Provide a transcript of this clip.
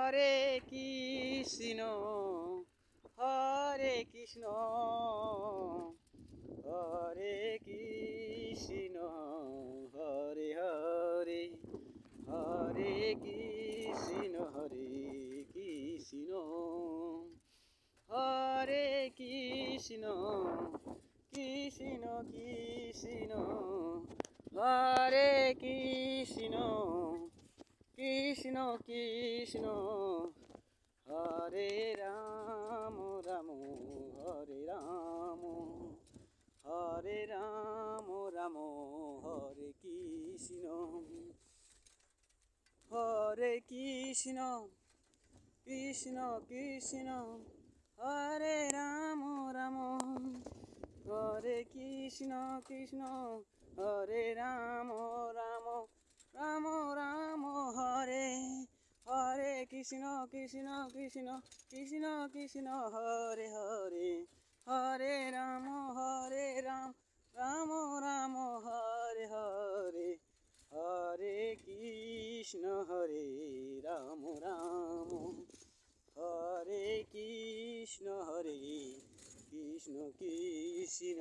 Hare Krishna Hare Krishna Hare Krishna Hare Hare Hare Krishna Hare Krishna Hare Krishna Krishna Krishna Hare Krishna Krishna Krishna Hare Ram Ram Hare Ram Hare Ram Ram Hare Krishna Krishna Krishna Hare Ram Ram Hare Krishna Krishna Hare Ram Ram Ram Ram Hare Hare Krishna Krishna Krishna Krishna Krishna Hare Hare Hare Ram Ram Ram Hare Hare Hare Krishna Hare Ram Ram Hare Krishna Krishna